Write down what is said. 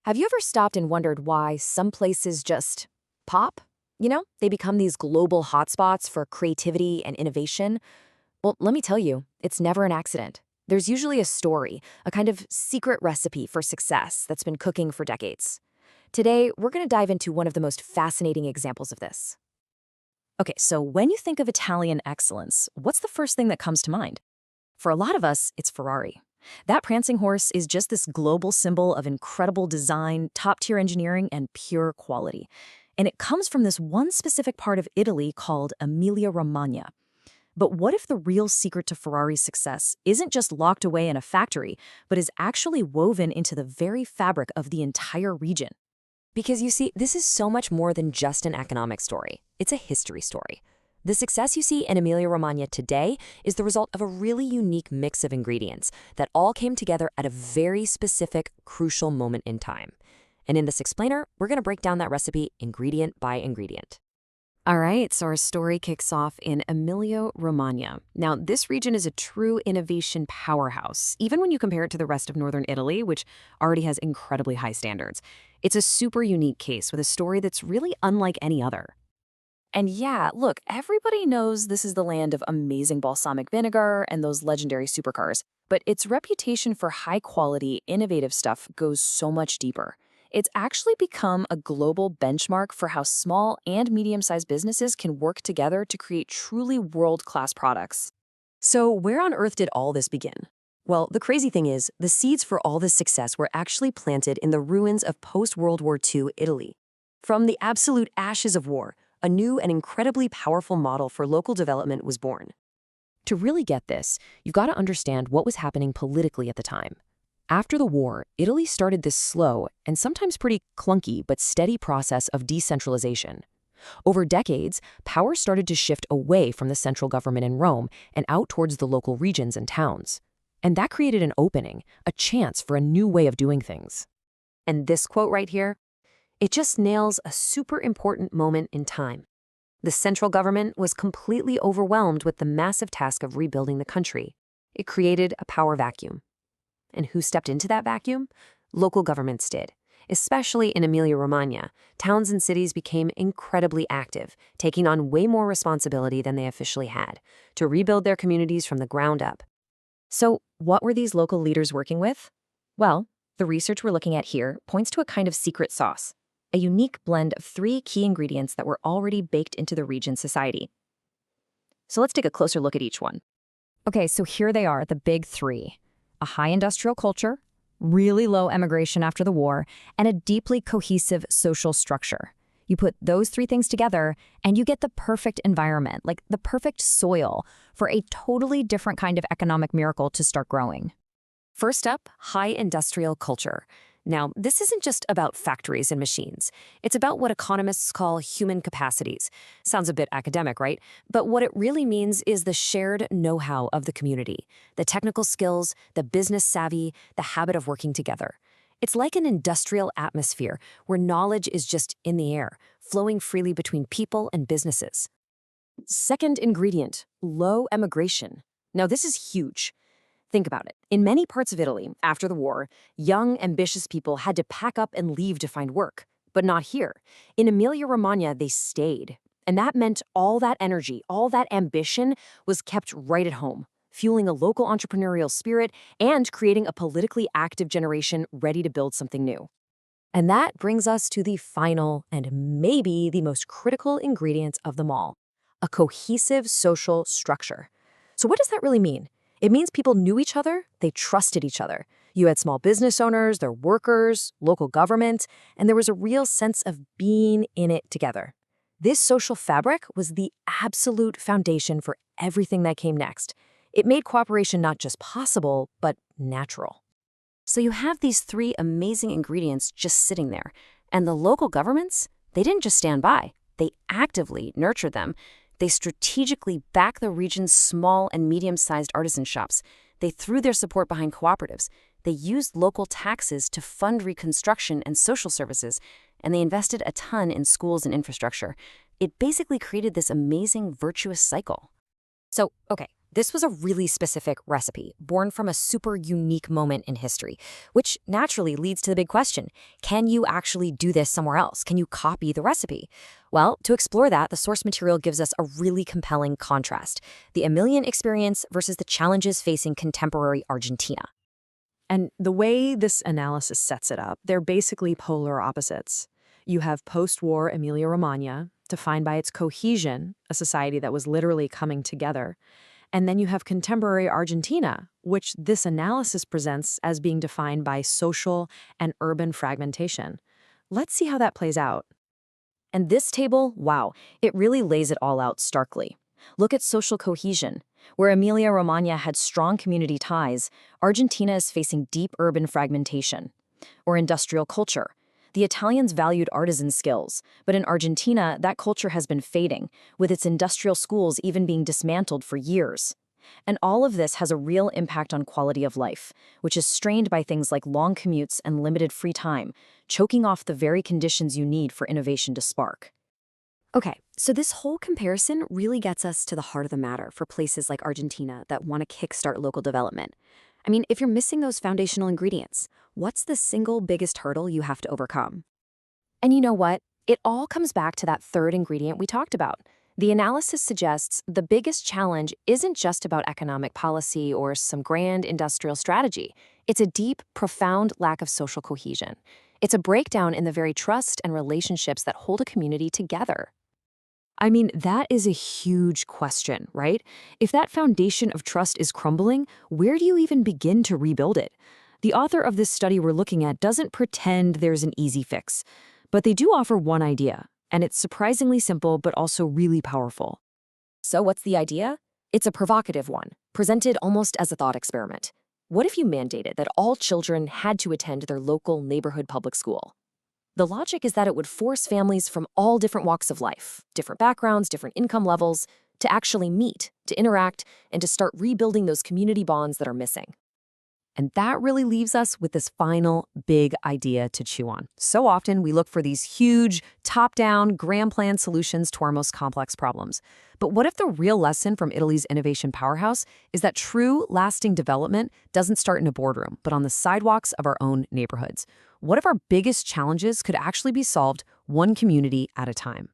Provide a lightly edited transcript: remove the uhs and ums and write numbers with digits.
Have you ever stopped and wondered why some places just pop? They become these global hotspots for creativity and innovation. Well, let me tell you, it's never an accident. There's usually a story, a kind of secret recipe for success that's been cooking for decades. Today, we're going to dive into one of the most fascinating examples of this. Okay, so when you think of Italian excellence, what's the first thing that comes to mind? For a lot of us, it's Ferrari. That prancing horse is just this global symbol of incredible design, top-tier engineering, and pure quality. And it comes from this one specific part of Italy called Emilia Romagna. But what if the real secret to Ferrari's success isn't just locked away in a factory, but is actually woven into the very fabric of the entire region? Because you see, this is so much more than just an economic story. It's a history story. The success you see in Emilia-Romagna today is the result of a really unique mix of ingredients that all came together at a very specific, crucial moment in time. And in this explainer, we're going to break down that recipe ingredient by ingredient. All right, so our story kicks off in Emilia-Romagna. Now, this region is a true innovation powerhouse, even when you compare it to the rest of northern Italy, which already has incredibly high standards. It's a super unique case with a story that's really unlike any other. And yeah, look, everybody knows this is the land of amazing balsamic vinegar and those legendary supercars, but its reputation for high-quality, innovative stuff goes so much deeper. It's actually become a global benchmark for how small and medium-sized businesses can work together to create truly world-class products. So where on earth did all this begin? Well, the crazy thing is, the seeds for all this success were actually planted in the ruins of post-World War II Italy. From the absolute ashes of war, a new and incredibly powerful model for local development was born. To really get this, you've got to understand what was happening politically at the time. After the war, Italy started this slow and sometimes pretty clunky but steady process of decentralization. Over decades, power started to shift away from the central government in Rome and out towards the local regions and towns. And that created an opening, a chance for a new way of doing things. And this quote right here, it just nails a super important moment in time. The central government was completely overwhelmed with the massive task of rebuilding the country. It created a power vacuum. And who stepped into that vacuum? Local governments did. Especially in Emilia-Romagna, towns and cities became incredibly active, taking on way more responsibility than they officially had, to rebuild their communities from the ground up. So, what were these local leaders working with? Well, the research we're looking at here points to a kind of secret sauce, a unique blend of 3 key ingredients that were already baked into the region's society. So let's take a closer look at each one. Okay, so here they are, the big 3. A high industrial culture, really low emigration after the war, and a deeply cohesive social structure. You put those 3 things together, and you get the perfect environment, like the perfect soil, for a totally different kind of economic miracle to start growing. First up, high industrial culture. Now, this isn't just about factories and machines. It's about what economists call human capacities. Sounds a bit academic, right? But what it really means is the shared know-how of the community, the technical skills, the business savvy, the habit of working together. It's like an industrial atmosphere where knowledge is just in the air, flowing freely between people and businesses. Second ingredient, low emigration. Now, this is huge. Think about it. In many parts of Italy, after the war, young, ambitious people had to pack up and leave to find work. But not here. In Emilia-Romagna, they stayed. And that meant all that energy, all that ambition was kept right at home, fueling a local entrepreneurial spirit and creating a politically active generation ready to build something new. And that brings us to the final and maybe the most critical ingredient of them all, a cohesive social structure. So what does that really mean? It means people knew each other, they trusted each other. You had small business owners, their workers, local government, and there was a real sense of being in it together. This social fabric was the absolute foundation for everything that came next. It made cooperation not just possible, but natural. So you have these 3 amazing ingredients just sitting there, and the local governments, they didn't just stand by. They actively nurtured them. They strategically backed the region's small and medium-sized artisan shops. They threw their support behind cooperatives. They used local taxes to fund reconstruction and social services, and they invested a ton in schools and infrastructure. It basically created this amazing virtuous cycle. So, okay, This was a really specific recipe, born from a super unique moment in history, which naturally leads to the big question, can you actually do this somewhere else? Can you copy the recipe? Well, to explore that, the source material gives us a really compelling contrast, the Emilian experience versus the challenges facing contemporary Argentina. And the way this analysis sets it up, they're basically polar opposites. You have post-war Emilia Romagna, defined by its cohesion, a society that was literally coming together. And then you have contemporary Argentina, which this analysis presents as being defined by social and urban fragmentation. Let's see how that plays out. And this table, wow, it really lays it all out starkly. Look at social cohesion. Where Emilia Romagna had strong community ties, Argentina is facing deep urban fragmentation. Or industrial culture. The Italians valued artisan skills, but in Argentina, that culture has been fading, with its industrial schools even being dismantled for years. And all of this has a real impact on quality of life, which is strained by things like long commutes and limited free time, choking off the very conditions you need for innovation to spark. Okay, so this whole comparison really gets us to the heart of the matter for places like Argentina that want to kickstart local development. I mean, if you're missing those foundational ingredients, what's the single biggest hurdle you have to overcome? And you know what? It all comes back to that third ingredient we talked about. The analysis suggests the biggest challenge isn't just about economic policy or some grand industrial strategy. It's a deep, profound lack of social cohesion. It's a breakdown in the very trust and relationships that hold a community together. I mean, that is a huge question, right? If that foundation of trust is crumbling, where do you even begin to rebuild it? The author of this study we're looking at doesn't pretend there's an easy fix, but they do offer one idea, and it's surprisingly simple but also really powerful. So what's the idea? It's a provocative one, presented almost as a thought experiment. What if you mandated that all children had to attend their local neighborhood public school? The logic is that it would force families from all different walks of life, different backgrounds, different income levels, to actually meet, to interact, and to start rebuilding those community bonds that are missing. And that really leaves us with this final big idea to chew on. So often we look for these huge, top-down, grand plan solutions to our most complex problems. But what if the real lesson from Italy's innovation powerhouse is that true, lasting development doesn't start in a boardroom, but on the sidewalks of our own neighborhoods? What if our biggest challenges could actually be solved one community at a time?